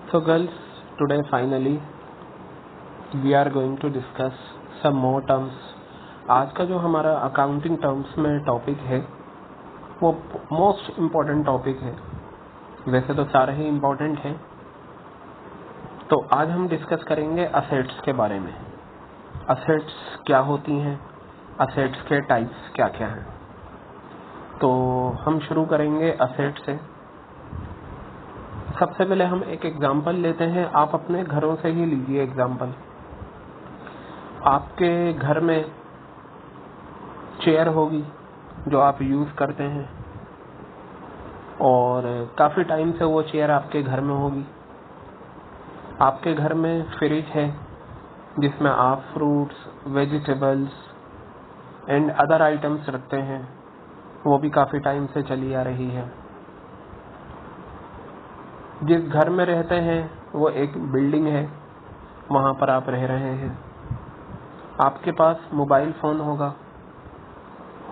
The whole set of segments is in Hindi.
So girls, today finally we are going to discuss some more terms. आज का जो हमारा अकाउंटिंग टर्म्स में टॉपिक है वो मोस्ट इम्पॉर्टेंट टॉपिक है। वैसे तो सारे ही इम्पॉर्टेंट हैं। तो आज हम डिस्कस करेंगे असेट्स के बारे में। असेट्स क्या होती हैं, असेट्स के टाइप्स क्या क्या हैं। तो हम शुरू करेंगे असेट से। सबसे पहले हम एक एग्जांपल लेते हैं। आप अपने घरों से ही लीजिए एग्जांपल। आपके घर में चेयर होगी जो आप यूज करते हैं और काफी टाइम से वो चेयर आपके घर में होगी। आपके घर में फ्रिज है जिसमें आप fruits, vegetables and other items रखते हैं, वो भी काफी टाइम से चली आ रही है। जिस घर में रहते हैं वो एक बिल्डिंग है, वहां पर आप रह रहे हैं। आपके पास मोबाइल फोन होगा,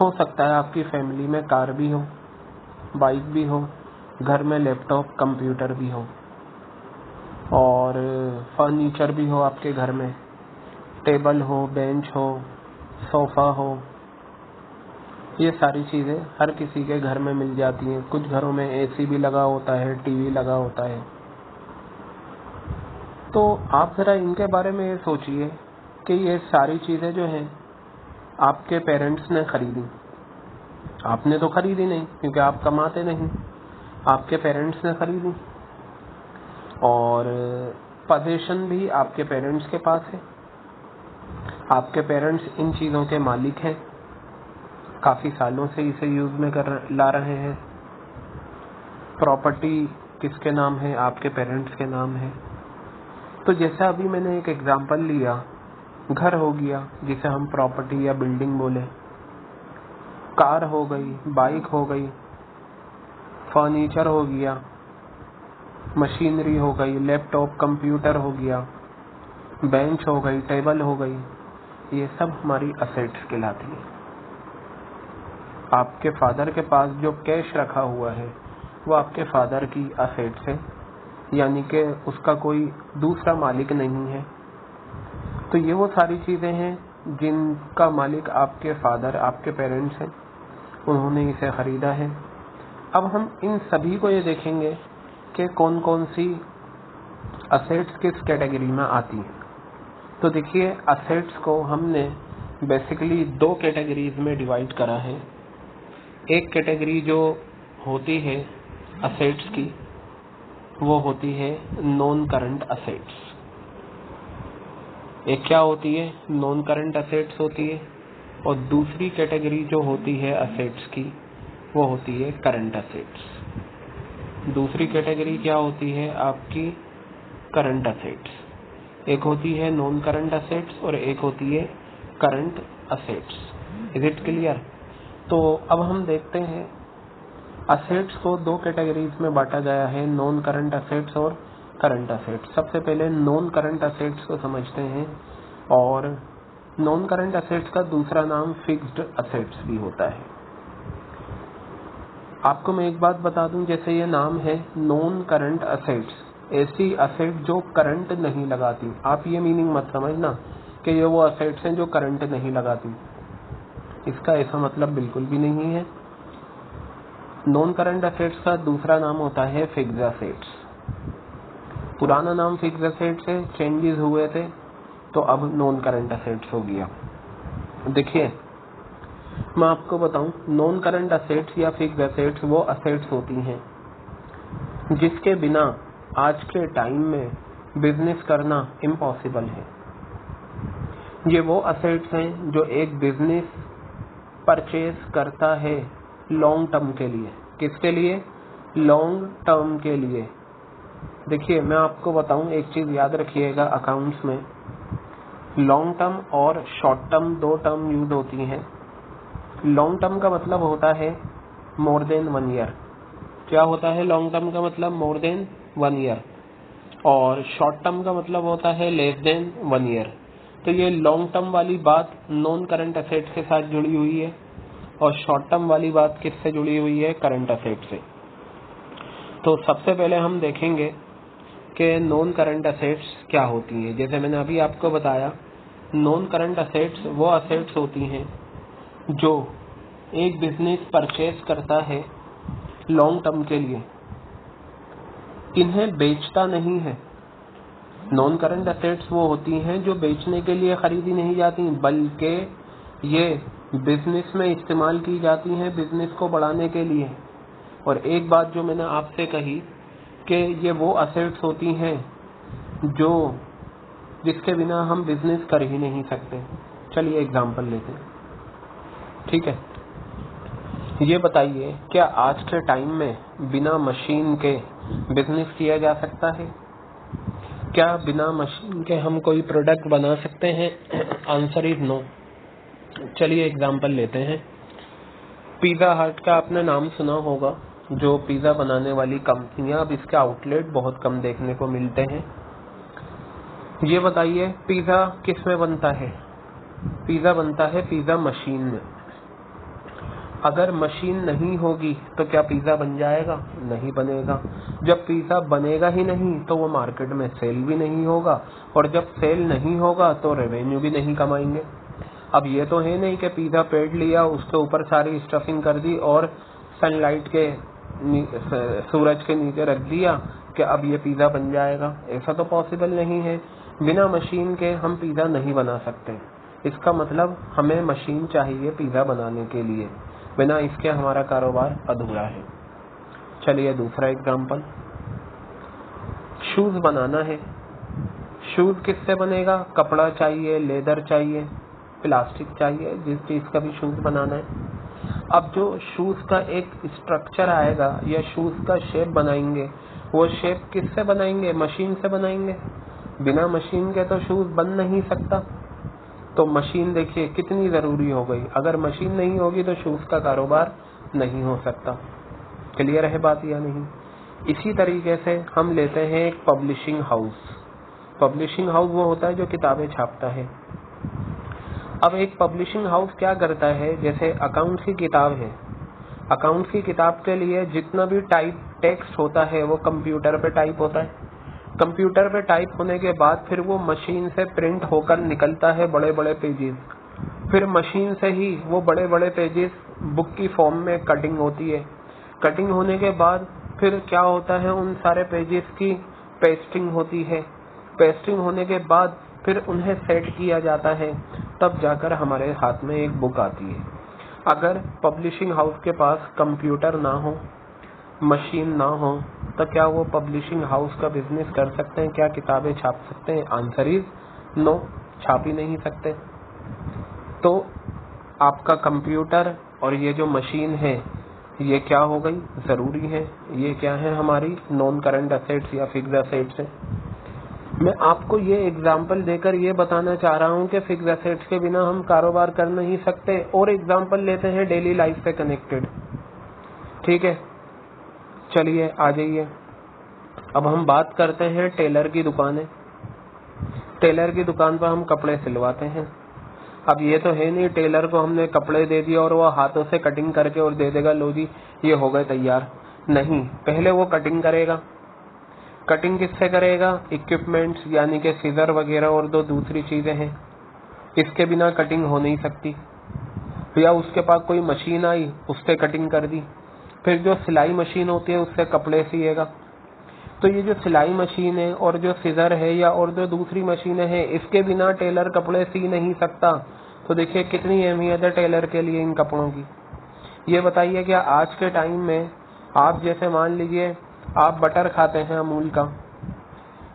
हो सकता है आपकी फैमिली में कार भी हो, बाइक भी हो, घर में लैपटॉप, कंप्यूटर भी हो और फर्नीचर भी हो आपके घर में, टेबल हो, बेंच हो, सोफा हो। ये सारी चीजें हर किसी के घर में मिल जाती हैं। कुछ घरों में एसी भी लगा होता है, टीवी लगा होता है। तो आप जरा इनके बारे में ये सोचिए कि ये सारी चीजें जो हैं आपके पेरेंट्स ने खरीदी। आपने तो खरीदी नहीं क्योंकि आप कमाते नहीं, आपके पेरेंट्स ने खरीदी। और पोजीशन भी आपके पेरेंट्स के पास है। आपके पेरेंट्स इन चीजों के मालिक हैं, काफी सालों से इसे यूज में ला रहे हैं। प्रॉपर्टी किसके नाम है? आपके पेरेंट्स के नाम है। तो जैसा अभी मैंने एक एग्जांपल लिया, घर हो गया जिसे हम प्रॉपर्टी या बिल्डिंग बोले, कार हो गई, बाइक हो गई, फर्नीचर हो गया, मशीनरी हो गई, लैपटॉप, कंप्यूटर हो गया, बेंच हो गई, टेबल हो गई। ये सब हमारी असेट्स कहलाती है। आपके फादर के पास जो कैश रखा हुआ है वो आपके फादर की असेट्स है, यानी कि उसका कोई दूसरा मालिक नहीं है। तो ये वो सारी चीजें हैं जिनका मालिक आपके फादर, आपके पेरेंट्स हैं, उन्होंने इसे खरीदा है। अब हम इन सभी को ये देखेंगे कि कौन कौन सी असेट्स किस कैटेगरी में आती हैं। तो देखिए, असेट्स को हमने बेसिकली दो कैटेगरीज में डिवाइड करा है। एक कैटेगरी जो होती है असेट्स की वो होती है नॉन करंट असेट्स। एक क्या होती है? नॉन करंट असेट्स होती है। और दूसरी कैटेगरी जो होती है असेट्स की वो होती है करंट असेट्स। दूसरी कैटेगरी क्या होती है आपकी? Current assets. एक होती है नॉन करंट असेट्स और एक होती है current assets. Is it clear? तो अब हम देखते हैं असेट्स को दो कैटेगरीज में बांटा गया है, नॉन करंट असेट्स और करंट असेट्स। सबसे पहले नॉन करंट असेट्स को समझते हैं। और नॉन करंट असेट्स का दूसरा नाम फिक्स्ड असेट्स भी होता है। आपको मैं एक बात बता दूं, जैसे ये नाम है नॉन करंट असेट्स, ऐसी असेट जो करंट नहीं लगाती। आप ये मीनिंग मत समझना कि ये वो असेट्स हैं जो करंट नहीं लगाती, इसका ऐसा मतलब बिल्कुल भी नहीं है। नॉन करंट असेट्स का दूसरा नाम होता है फिक्स्ड असेट्स। पुराना नाम फिक्स्ड असेट्स है, चेंजेस हुए थे तो अब नॉन करंट असेट्स हो गया। देखिए, मैं आपको बताऊं, नॉन करंट असेट्स या फिक्स्ड असेट्स वो असेट्स होती हैं जिसके बिना आज के टाइम में बिजनेस करना इम्पॉसिबल है। ये वो असेट्स हैं जो एक बिजनेस परचेज करता है लॉन्ग टर्म के लिए। किसके लिए? लॉन्ग टर्म के लिए। देखिए, मैं आपको बताऊं, एक चीज याद रखिएगा, अकाउंट्स में लॉन्ग टर्म और शॉर्ट टर्म दो टर्म यूज होती हैं। लॉन्ग टर्म का मतलब होता है मोर देन 1 ईयर। क्या होता है लॉन्ग टर्म का मतलब? More than 1 year. और शॉर्ट टर्म का मतलब होता है लेस देन 1 ईयर। तो ये लॉन्ग टर्म वाली बात नॉन करंट असेट्स के साथ जुड़ी हुई है और शॉर्ट टर्म वाली बात किससे जुड़ी हुई है? करंट असेट से। तो सबसे पहले हम देखेंगे कि नॉन करंट असेट्स क्या होती हैं। जैसे मैंने अभी आपको बताया, नॉन करंट असेट्स वो असेट्स होती हैं जो एक बिजनेस परचेज करता है लॉन्ग टर्म के लिए, इन्हें बेचता नहीं है। नॉन करंट असेट्स वो होती हैं जो बेचने के लिए खरीदी नहीं जाती, बल्कि ये बिजनेस में इस्तेमाल की जाती हैं बिजनेस को बढ़ाने के लिए। और एक बात जो मैंने आपसे कही कि ये वो असेट्स होती हैं जो जिसके बिना हम बिजनेस कर ही नहीं सकते। चलिए एग्जांपल लेते हैं, ठीक है। ये बताइए, क्या आज के टाइम में बिना मशीन के बिजनेस किया जा सकता है? क्या बिना मशीन के हम कोई प्रोडक्ट बना सकते हैं? Answer is no. चलिए एग्जांपल लेते हैं। पिज़्ज़ा हट का आपने नाम सुना होगा, जो पिज़्ज़ा बनाने वाली कंपनियां, अब इसके आउटलेट बहुत कम देखने को मिलते हैं। ये बताइए, पिज़्ज़ा किस में बनता है? पिज़्ज़ा बनता है पिज़्ज़ा मशीन में। अगर मशीन नहीं होगी तो क्या पिज़्ज़ा बन जाएगा? नहीं बनेगा। जब पिज़्ज़ा बनेगा ही नहीं तो वो मार्केट में सेल भी नहीं होगा, और जब सेल नहीं होगा तो रेवेन्यू भी नहीं कमाएंगे। अब ये तो है नहीं कि पिज़्ज़ा पेड़ लिया, उसके ऊपर सारी स्टफिंग कर दी और सनलाइट के सूरज के नीचे रख दिया कि अब ये पिज़्ज़ा बन जाएगा। ऐसा तो पॉसिबल नहीं है। बिना मशीन के हम पिज़्ज़ा नहीं बना सकते। इसका मतलब हमें मशीन चाहिए पिज़्ज़ा बनाने के लिए, बिना इसके हमारा कारोबार अधूरा है। चलिए दूसरा एग्जांपल, शूज बनाना है। शूज किससे बनेगा? कपड़ा चाहिए, लेदर चाहिए, प्लास्टिक चाहिए, जिस चीज का भी शूज बनाना है। अब जो शूज का एक स्ट्रक्चर आएगा या शूज का शेप बनाएंगे, वो शेप किससे बनाएंगे? मशीन से बनाएंगे। बिना मशीन के तो शूज बन नहीं सकता। तो मशीन देखिए कितनी जरूरी हो गई। अगर मशीन नहीं होगी तो शूज का कारोबार नहीं हो सकता। क्लियर है बात या नहीं? इसी तरीके से हम लेते हैं एक पब्लिशिंग हाउस। पब्लिशिंग हाउस वो होता है जो किताबें छापता है। अब एक पब्लिशिंग हाउस क्या करता है, जैसे अकाउंट्स की किताब है, अकाउंट्स की किताब के लिए जितना भी टाइप टेक्स्ट होता है वो कंप्यूटर पे टाइप होता है। कंप्यूटर पे टाइप होने के बाद फिर वो मशीन से प्रिंट होकर निकलता है बड़े बड़े पेजेस। फिर मशीन से ही वो बड़े बड़े पेजेस बुक की फॉर्म में कटिंग होती है। कटिंग होने के बाद फिर क्या होता है, उन सारे पेजेस की पेस्टिंग होती है। पेस्टिंग होने के बाद फिर उन्हें सेट किया जाता है, तब जाकर हमारे हाथ में एक बुक आती है। अगर पब्लिशिंग हाउस के पास कंप्यूटर ना हो, मशीन ना हो, तो क्या वो पब्लिशिंग हाउस का बिजनेस कर सकते हैं? क्या किताबें छाप सकते हैं? आंसर इज नो, छाप ही नहीं सकते। तो आपका कंप्यूटर और ये जो मशीन है ये क्या हो गई? जरूरी है। ये क्या है? हमारी नॉन करंट असेट्स या फिक्स्ड असेट्स है। मैं आपको ये एग्जाम्पल देकर ये बताना चाह रहा हूँ कि फिक्स्ड असेट्स के बिना हम कारोबार कर नहीं सकते। और एग्जाम्पल लेते हैं डेली लाइफ से कनेक्टेड, ठीक है। चलिए आ जाइए, अब हम बात करते हैं टेलर की दुकान है। टेलर की दुकान पर हम कपड़े सिलवाते हैं। अब ये तो है नहीं टेलर को हमने कपड़े दे दिए और वो हाथों से कटिंग करके और दे देगा, लो जी ये हो गए तैयार। नहीं, पहले वो कटिंग करेगा। कटिंग किससे करेगा? इक्विपमेंट्स यानी कि सीजर वगैरह और दो दूसरी चीजें हैं, इसके बिना कटिंग हो नहीं सकती। या उसके पास कोई मशीन आई, उससे कटिंग कर दी। फिर जो सिलाई मशीन होती है उससे कपड़े सिएगा। तो ये जो सिलाई मशीन है और जो सीजर है या और जो दूसरी मशीनें हैं, इसके बिना टेलर कपड़े सी नहीं सकता। तो देखिए कितनी अहमियत है टेलर के लिए इन कपड़ों की। ये बताइए क्या आज के टाइम में आप जैसे मान लीजिए आप बटर खाते हैं अमूल का,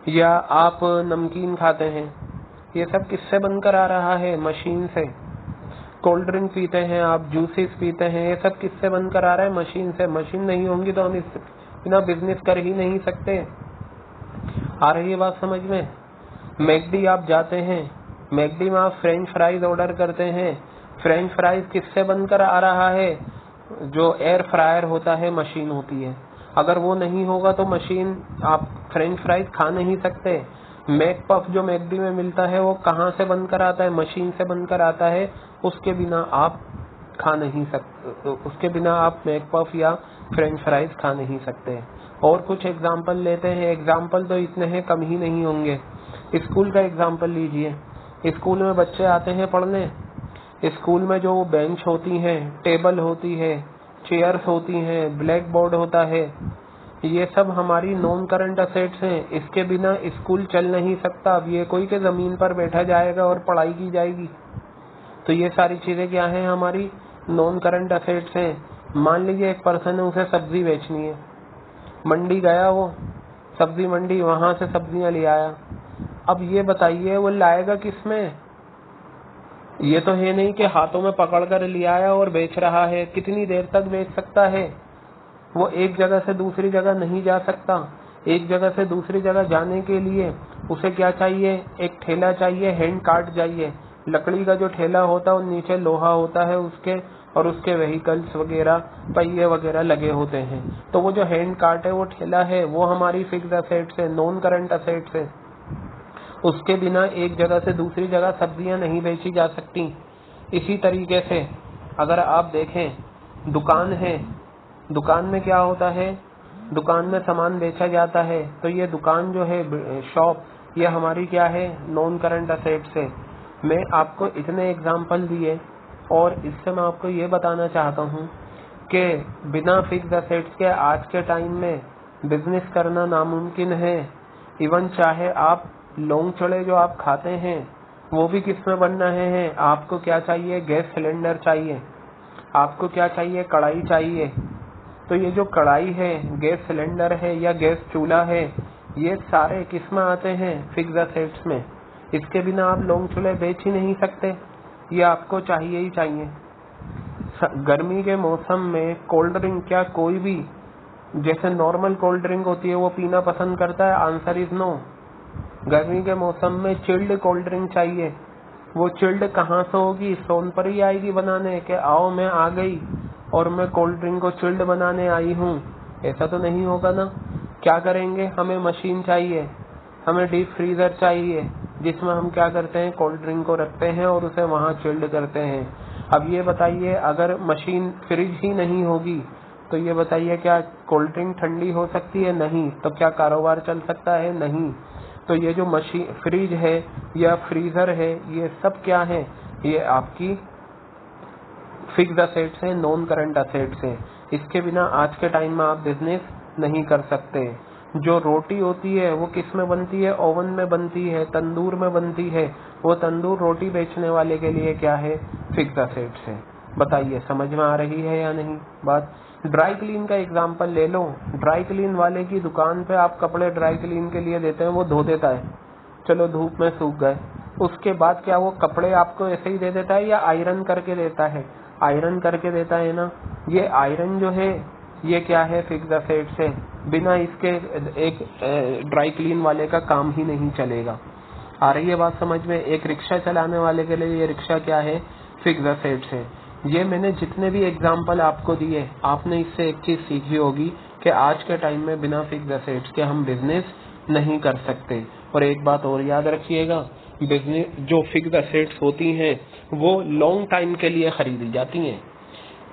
या आप नमकीन खाते हैं, ये सब किससे बनकर आ रहा है? मशीन से। कोल्ड ड्रिंक पीते हैं आप, जूसेस पीते हैं, ये सब किससे बनकर आ रहा है? मशीन से। मशीन नहीं होंगी तो हम इस बिना बिजनेस कर ही नहीं सकते। आ रही है बात समझ में? मैकडी आप जाते हैं, मैकडी में आप फ्रेंच फ्राइज ऑर्डर करते हैं, फ्रेंच फ्राइज किससे बनकर आ रहा है? जो एयर फ्रायर होता है, मशीन होती है। अगर वो नहीं होगा तो मशीन, आप फ्रेंच फ्राइज खा नहीं सकते। मैक पफ जो मैकडी में मिलता है वो कहाँ से बनकर आता है? मशीन से बनकर आता है। उसके बिना आप खा नहीं सकते, उसके बिना आप मैक पफ या फ्रेंच फ्राइज खा नहीं सकते। और कुछ एग्जाम्पल लेते हैं। एग्जाम्पल तो इतने हैं, कम ही नहीं होंगे। स्कूल का एग्जाम्पल लीजिए। स्कूल में बच्चे आते हैं पढ़ने। स्कूल में जो बेंच होती हैं, टेबल होती है, चेयर्स होती हैं, ब्लैक बोर्ड होता है, ये सब हमारी नॉन करंट असेट्स हैं। इसके बिना स्कूल चल नहीं सकता। अब ये कोई के जमीन पर बैठा जाएगा और पढ़ाई की जाएगी? तो ये सारी चीजें क्या है, हमारी नॉन करंट असेट्स हैं। मान लीजिए एक पर्सन है, उसे सब्जी बेचनी है, मंडी गया वो, सब्जी मंडी, वहां से सब्जियां ले आया। अब ये बताइए वो लाएगा किसमें? ये तो है नहीं कि हाथों में पकड़ कर ले आया और बेच रहा है। कितनी देर तक बेच सकता है? वो एक जगह से दूसरी जगह नहीं जा सकता। एक जगह से दूसरी जगह जाने के लिए उसे क्या चाहिए? एक ठेला चाहिए, हैंड कार्ट चाहिए। लकड़ी का जो ठेला होता है वो नीचे लोहा होता है उसके, और उसके व्हीकल्स वगैरह, पहिए वगैरह लगे होते हैं। तो वो जो हैंड कार्ट है, वो ठेला है, वो हमारी फिक्स्ड असेट्स है, नॉन करंट असेट्स है। उसके बिना एक जगह से दूसरी जगह सब्जियां नहीं बेची जा सकती। इसी तरीके से अगर आप देखें, दुकान है, दुकान में क्या होता है? दुकान में सामान बेचा जाता है। तो ये दुकान जो है, शॉप, ये हमारी क्या है? नॉन करंट असेट्स है। मैं आपको इतने एग्जाम्पल दिए और इससे मैं आपको ये बताना चाहता हूँ कि बिना फिक्स्ड असेट्स के आज के टाइम में बिजनेस करना नामुमकिन है। इवन चाहे आप लौंग चढ़े जो आप खाते हैं, वो भी किस में बन रहे हैं? आपको क्या चाहिए? गैस सिलेंडर चाहिए। आपको क्या चाहिए? कढ़ाई चाहिए। तो ये जो कढ़ाई है, गैस सिलेंडर है या गैस चूल्हा है, ये सारे किस में आते हैं? फिक्स्ड असेट्स में। इसके बिना आप लौंग चूल्हे बेच ही नहीं सकते, ये आपको चाहिए ही चाहिए। गर्मी के मौसम में कोल्ड ड्रिंक, क्या कोई भी जैसे नॉर्मल कोल्ड ड्रिंक होती है वो पीना पसंद करता है? Answer is no. गर्मी के मौसम में चिल्ड कोल्ड ड्रिंक चाहिए। वो चिल्ड कहाँ से होगी? सोनपुर ही आएगी बनाने के आओ मैं आ गई और मैं कोल्ड ड्रिंक को चिल्ड बनाने आई हूँ? ऐसा तो नहीं होगा ना। क्या करेंगे? हमें मशीन चाहिए, हमें डीप फ्रीजर चाहिए, जिसमें हम क्या करते हैं? कोल्ड ड्रिंक को रखते हैं और उसे वहां चिल्ड करते हैं। अब ये बताइए, अगर मशीन, फ्रिज ही नहीं होगी तो ये बताइए क्या कोल्ड ड्रिंक ठंडी हो सकती है? नहीं। तो क्या कारोबार चल सकता है? नहीं। तो ये जो मशीन, फ्रिज है या फ्रीजर है, ये सब क्या है? ये आपकी फिक्स्ड असेट्स है, नॉन करंट असेट्स है। इसके बिना आज के टाइम में आप बिजनेस नहीं कर सकते। जो रोटी होती है वो किस में बनती है? ओवन में बनती है, तंदूर में बनती है। वो तंदूर रोटी बेचने वाले के लिए क्या है? फिक्स्ड असेट्स है। बताइए समझ में आ रही है या नहीं बात? ड्राई क्लीन का एग्जांपल ले लो। ड्राई क्लीन वाले की दुकान पे आप कपड़े ड्राई क्लीन के लिए देते हैं, वो धो देता है, चलो धूप में सूख गए। उसके बाद क्या वो कपड़े आपको ऐसे ही दे देता है या आयरन करके देता है? आयरन करके देता है ना। ये आयरन जो है ये क्या है? फिक्स्ड असेट्स है। बिना इसके एक ड्राई क्लीन वाले का काम ही नहीं चलेगा। आ रही है बात समझ में? एक रिक्शा चलाने वाले के लिए ये रिक्शा क्या है? फिक्स्ड असेट्स है। ये मैंने जितने भी एग्जाम्पल आपको दिए, आपने इससे एक चीज सीखी होगी कि आज के टाइम में बिना फिक्स्ड असेट्स के हम बिजनेस नहीं कर सकते। और एक बात और याद रखिएगा, बिजनेस जो फिक्स्ड असेट्स होती हैं वो लॉन्ग टाइम के लिए खरीदी जाती हैं।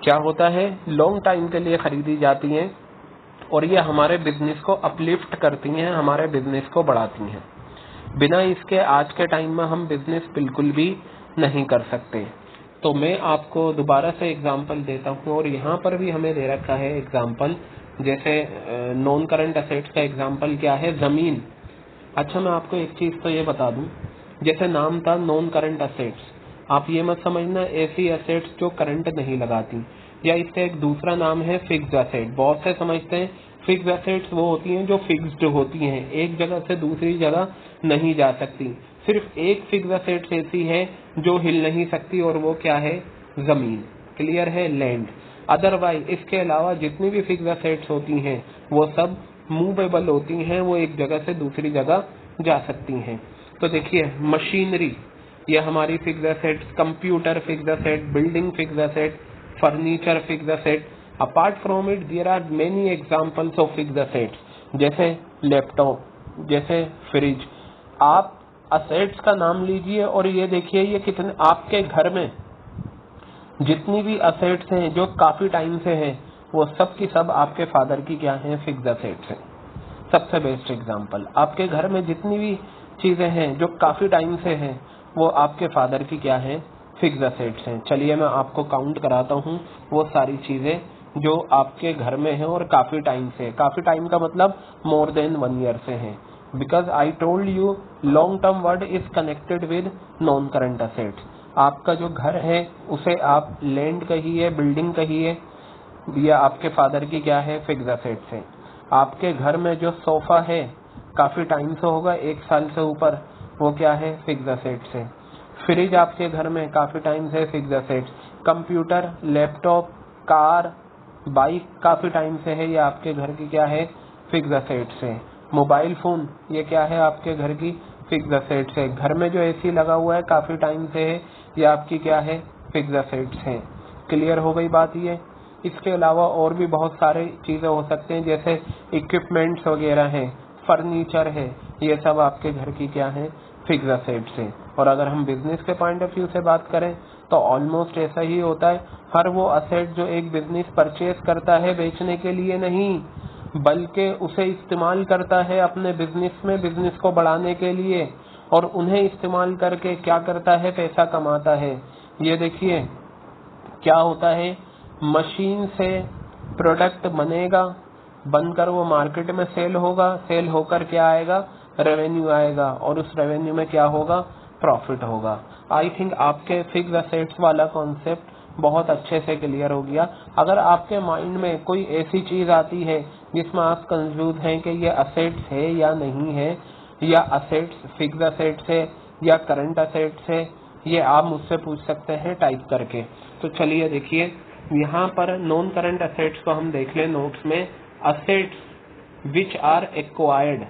क्या होता है? लॉन्ग टाइम के लिए खरीदी जाती हैं और ये हमारे बिजनेस को अपलिफ्ट करती हैं, हमारे बिजनेस को बढ़ाती हैं। बिना इसके आज के टाइम में हम बिजनेस बिल्कुल भी नहीं कर सकते। तो मैं आपको दोबारा से एग्जांपल देता हूँ और यहाँ पर भी हमें दे रखा है एग्जांपल। जैसे नॉन करंट असेट्स का एग्जांपल क्या है? जमीन। अच्छा मैं आपको एक चीज तो ये बता दूं, जैसे नाम था नॉन करंट असेट्स, आप ये मत समझना ऐसी असेट्स जो करंट नहीं लगाती, या इससे एक दूसरा नाम है फिक्स्ड असेट। बहुत से समझते हैं फिक्स्ड असेट्स वो होती हैं जो फिक्स्ड होती हैं, एक जगह से दूसरी जगह नहीं जा सकती। सिर्फ एक फिक्स्ड असेट्स ऐसी है जो हिल नहीं सकती और वो क्या है? जमीन। क्लियर है? लैंड। अदरवाइज इसके अलावा जितनी भी फिक्स्ड असेट्स होती हैं वो सब मूवेबल होती हैं, वो एक जगह से दूसरी जगह जा सकती हैं। तो देखिए मशीनरी ये हमारी fixed assets, computer fixed asset, building fixed asset, furniture fixed asset. Apart from it there are many examples of fixed assets, जैसे लैपटॉप, जैसे फ्रिज। आप असेट्स का नाम लीजिए और ये देखिए ये कितने आपके घर में जितनी भी असेट्स हैं जो काफी टाइम से हैं वो सब की सब आपके फादर की क्या है, फिक्स्ड असेट्स है। सबसे बेस्ट एग्जांपल, आपके घर में जितनी भी चीजें हैं जो काफी टाइम से हैं, वो आपके फादर की क्या है, फिक्स्ड असेट्स हैं। चलिए मैं आपको काउंट कराता हूँ वो सारी चीजें जो आपके घर में है और काफी टाइम से। काफी टाइम का मतलब मोर देन 1 ईयर से है, because I told you long term word is connected with non current assets. आपका जो घर है उसे आप लैंड कहिए, बिल्डिंग कहिए, ये आपके फादर की क्या है, फिक्स्ड असेट्स है। आपके घर में जो सोफा है काफी टाइम से होगा, 1 साल से ऊपर, वो क्या है, फिक्स्ड असेट्स है। फ्रिज आपके घर में काफी टाइम से, fixed assets. Computer, laptop, car, bike काफी टाइम से है, ये आपके घर की क्या है, फिक्स्ड असेट्स है। मोबाइल फोन, ये क्या है, आपके घर की फिक्स्ड असेट्स है। घर में जो एसी लगा हुआ है काफी टाइम से है, ये आपकी क्या है, फिक्स्ड असेट्स है। क्लियर हो गई बात ये। इसके अलावा और भी बहुत सारे चीजें हो सकते हैं, जैसे इक्विपमेंट्स वगैरह हैं, फर्नीचर है, ये सब आपके घर की क्या है, फिक्स्ड असेट्स है। और अगर हम बिजनेस के पॉइंट ऑफ व्यू से बात करें तो ऑलमोस्ट ऐसा ही होता है। हर वो असेट जो एक बिजनेस परचेज करता है बेचने के लिए नहीं, बल्कि उसे इस्तेमाल करता है अपने बिजनेस में, बिजनेस को बढ़ाने के लिए, और उन्हें इस्तेमाल करके क्या करता है, पैसा कमाता है। ये देखिए क्या होता है, मशीन से प्रोडक्ट बनेगा, बनकर वो मार्केट में सेल होगा, सेल होकर क्या आएगा, रेवेन्यू आएगा, और उस रेवेन्यू में क्या होगा, प्रॉफिट होगा। आई थिंक आपके फिक्स्ड असेट्स वाला कॉन्सेप्ट बहुत अच्छे से क्लियर हो गया। अगर आपके माइंड में कोई ऐसी चीज आती है जिसमें आप कंफ्यूज हैं कि ये असेट्स है या नहीं है, या असेट्स फिक्स्ड असेट्स है या करंट असेट्स है, ये आप मुझसे पूछ सकते हैं टाइप करके। तो चलिए देखिए, यहाँ पर नॉन करंट असेट्स को हम देख लें नोट्स में। Assets which are acquired,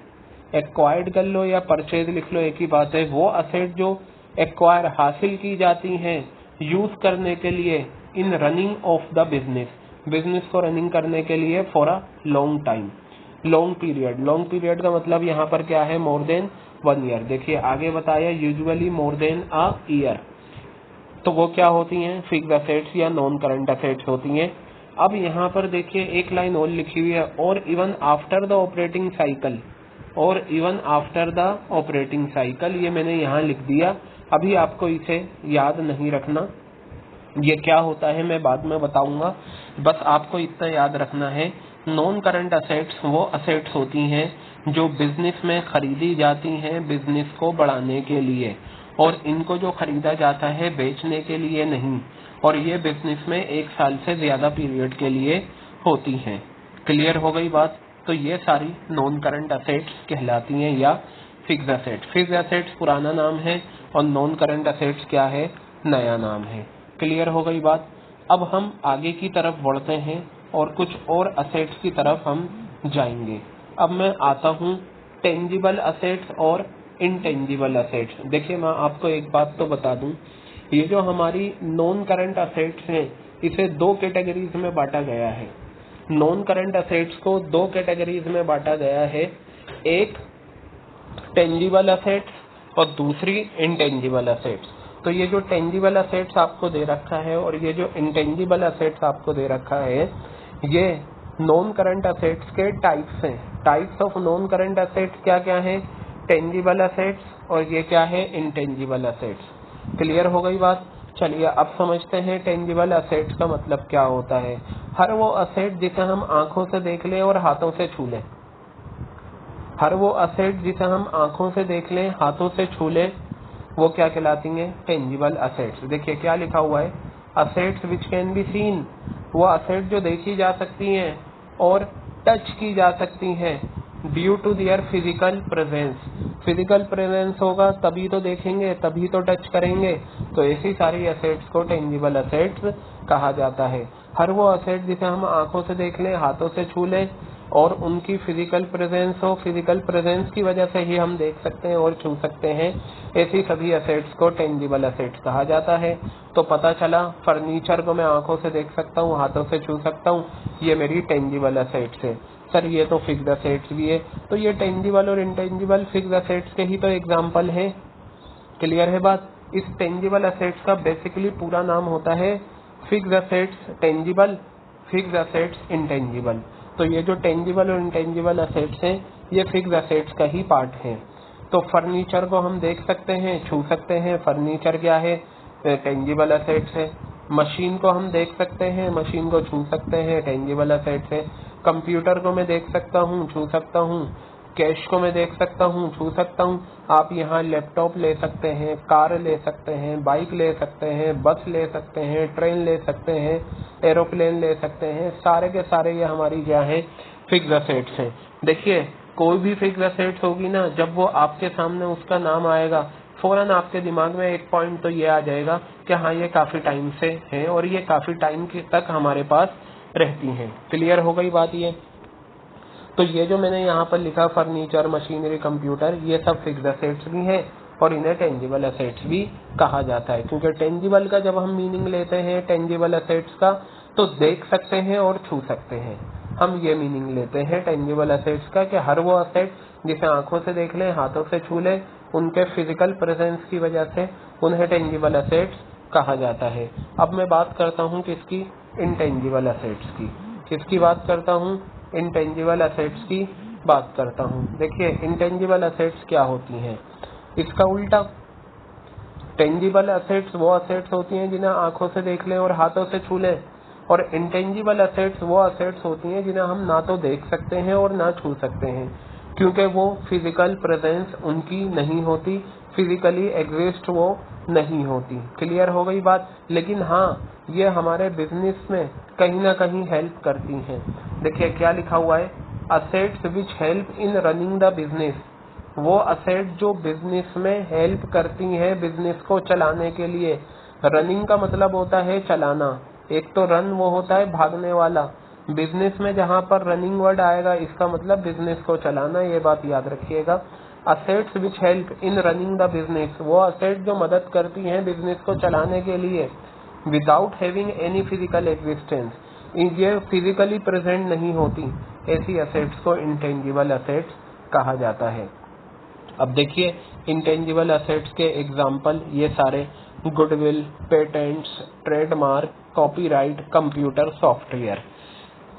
acquired कर लो या परचेज लिख लो, एक ही बात है। वो असेट जो एक्वायर हासिल की जाती हैं यूज करने के लिए इन running of the business, business को रनिंग करने के लिए for a long time, long period. Long period का मतलब यहाँ पर क्या है, मोर देन 1 ईयर। देखिए आगे बताया usually more than a year, तो वो क्या होती हैं, फिक्स्ड असेट्स या नॉन करंट असेट्स होती हैं। अब यहाँ पर देखिए एक लाइन और लिखी हुई है, और even after the operating cycle, और even after the operating cycle, ये मैंने यहाँ लिख दिया। अभी आपको इसे याद नहीं रखना, ये क्या होता है मैं बाद में बताऊंगा, बस आपको इतना याद रखना है। नॉन करंट असेट्स वो असेट्स होती हैं जो बिजनेस में खरीदी जाती हैं बिजनेस को बढ़ाने के लिए, और इनको जो खरीदा जाता है बेचने के लिए नहीं, और ये बिजनेस में 1 साल से ज्यादा पीरियड के लिए होती हैं। क्लियर हो गई बात। तो ये सारी नॉन करंट असेट्स कहलाती हैं या फिक्स्ड असेट्स। फिक्स्ड असेट्स पुराना नाम है और नॉन करंट असेट्स क्या है, नया नाम है। क्लियर हो गई बात। अब हम आगे की तरफ बढ़ते हैं और कुछ और असेट्स की तरफ हम जाएंगे। अब मैं आता हूँ टेंजिबल असेट्स और इनटेंजिबल असेट्स। देखिए मैं आपको एक बात तो बता दूं, ये जो हमारी नॉन करंट असेट्स हैं इसे 2 कैटेगरीज में बांटा गया है। नॉन करंट असेट्स को 2 कैटेगरीज में बांटा गया है, एक टेंजिबल असेट्स और दूसरी इनटेंजिबल असेट्स। तो ये जो टेंजिबल असेट्स आपको दे रखा है और ये जो इंटेंजिबल असेट्स आपको दे रखा है, ये नॉन करंट असेट्स के टाइप्स हैं। Types of non current assets क्या क्या है, टेंजिबल असेट्स और ये क्या है, इंटेंजिबल असेट्स। क्लियर हो गई बात। चलिए अब समझते हैं टेंजिबल असेट्स का मतलब क्या होता है। हर वो असेट जिसे हम आंखों से देख लें और हाथों से छू लें, हर वो असेट जिसे हम आंखों से देख लें, हाथों से छू लें, वो क्या कहलाती हैं, टेंजिबल असेट्स। देखिए क्या लिखा हुआ है, assets which can be seen, वो असेट जो देखी जा सकती हैं और टच की जा सकती हैं, due to their physical presence. Physical presence होगा तभी तो देखेंगे, तभी तो टच करेंगे, तो ऐसी सारी असेट्स को टेंजिबल असेट्स कहा जाता है। हर वो असेट जिसे हम आंखों से देख लें, हाथों से छू लें और उनकी फिजिकल प्रेजेंस हो, फिजिकल प्रेजेंस की वजह से ही हम देख सकते हैं और छू सकते हैं, ऐसी सभी असेट्स को टेंजिबल असेट्स कहा जाता है। तो पता चला फर्नीचर को मैं आंखों से देख सकता हूँ, हाथों से छू सकता हूँ, ये मेरी टेंजिबल असेट्स है। सर ये तो फिक्स्ड असेट्स भी है, तो ये टेंजिबल और इंटेंजिबल फिक्स्ड असेट्स के ही तो एग्जाम्पल है। क्लियर है बात। इस टेंजिबल असेट्स का बेसिकली पूरा नाम होता है fixed assets tangible fixed assets intangible. तो ये जो टेंजिबल और इंटेंजिबल असेट्स हैं ये फिक्स असेट्स का ही पार्ट है। तो फर्नीचर को हम देख सकते हैं, छू सकते हैं, फर्नीचर क्या है, टेंजिबल असेट्स है। मशीन को हम देख सकते हैं, मशीन को छू सकते हैं, टेंजिबल असेट्स है। कंप्यूटर को मैं देख सकता हूँ, छू सकता हूँ। कैश को मैं देख सकता हूँ, छू सकता हूँ। आप यहाँ लैपटॉप ले सकते हैं, कार ले सकते हैं, बाइक ले सकते हैं, बस ले सकते हैं, ट्रेन ले सकते हैं, एरोप्लेन ले सकते हैं। सारे के सारे ये हमारी क्या है, फिक्स असेट्स हैं। देखिए कोई भी फिक्स असेट्स होगी ना, जब वो आपके सामने उसका नाम आएगा फौरन आपके दिमाग में एक पॉइंट तो ये आ जाएगा कि हाँ ये काफी टाइम से है और ये काफी टाइम तक हमारे पास रहती हैं। क्लियर हो गई बात ये। तो ये जो मैंने यहाँ पर लिखा फर्नीचर, मशीनरी, कंप्यूटर, ये सब फिक्स्ड असेट्स भी हैं और इन्हें टेंजिबल असेट्स भी कहा जाता है। क्योंकि टेंजिबल का जब हम मीनिंग लेते हैं टेंजिबल असेट्स का तो देख सकते हैं और छू सकते हैं, हम ये मीनिंग लेते हैं टेंजिबल असेट्स का कि हर वो असेट जिसे आंखों से देख लें, हाथों से छू लें, उनके फिजिकल प्रेजेंस की वजह से उन्हें टेंजिबल असेट्स कहा जाता है। अब मैं बात करता हूँ किसकी, इंटेंजिबल असेट्स की। किसकी बात करता हूँ, इंटेंजिबल असेट्स की बात करता हूँ। देखिए इंटेंजिबल असेट्स क्या होती हैं, इसका उल्टा। टेंजिबल असेट्स वो असेट्स होती हैं जिन्हें आंखों से देख लें और हाथों से छू लें, और इंटेंजिबल असेट्स वो असेट्स होती हैं जिन्हें हम ना तो देख सकते हैं और ना छू सकते हैं, क्योंकि वो फिजिकल प्रेजेंस उनकी नहीं होती, फिजिकली एग्जिस्ट वो नहीं होती। क्लियर हो गई बात। लेकिन हाँ ये हमारे बिजनेस में कहीं ना कहीं हेल्प करती हैं। देखिए क्या लिखा हुआ है, assets which help in running the business. वो असेट जो बिजनेस में हेल्प करती हैं बिजनेस को चलाने के लिए। रनिंग का मतलब होता है चलाना, एक तो रन वो होता है भागने वाला, बिजनेस में जहाँ पर रनिंग वर्ड आएगा इसका मतलब बिजनेस को चलाना, ये बात याद रखिएगा। Assets which help in running the business, वो असेट जो मदद करती हैं बिजनेस को चलाने के लिए, without having any physical existence, ये फिजिकली प्रेजेंट नहीं होती, ऐसी असेट्स को इंटेंजिबल असेट्स कहा जाता है। अब देखिए इंटेंजिबल असेट्स के एग्जाम्पल ये सारे, goodwill, patents, trademark, copyright, computer, software.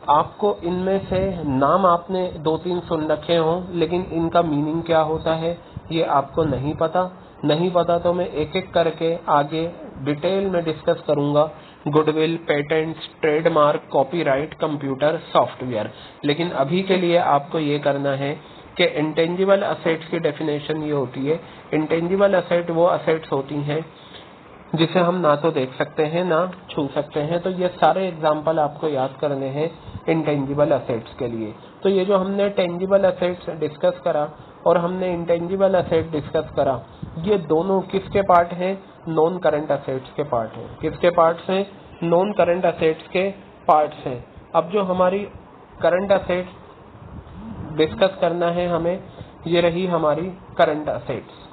आपको इनमें से नाम आपने 2-3 सुन रखे हों, लेकिन इनका मीनिंग क्या होता है ये आपको नहीं पता। नहीं पता तो मैं एक एक करके आगे डिटेल में डिस्कस करूंगा। Goodwill, patents, trademark, copyright, computer, software. लेकिन अभी के लिए आपको ये करना है कि इंटेंजिबल असेट्स की डेफिनेशन ये होती है, इंटेंजिबल असेट वो असेट्स होती हैं जिसे हम ना तो देख सकते हैं ना छू सकते हैं। तो ये सारे एग्जाम्पल आपको याद करने हैं इंटेंजिबल असेट्स के लिए। तो ये जो हमने टेंजिबल असेट्स डिस्कस करा और हमने इंटेंजिबल असेट डिस्कस करा, ये दोनों किसके पार्ट हैं, नॉन करंट असेट्स के पार्ट हैं। किसके पार्ट्स हैं, नॉन करंट असेट्स के पार्ट्स हैं। अब जो हमारी करंट असेट्स डिस्कस करना है हमें, ये रही हमारी करंट असेट्स।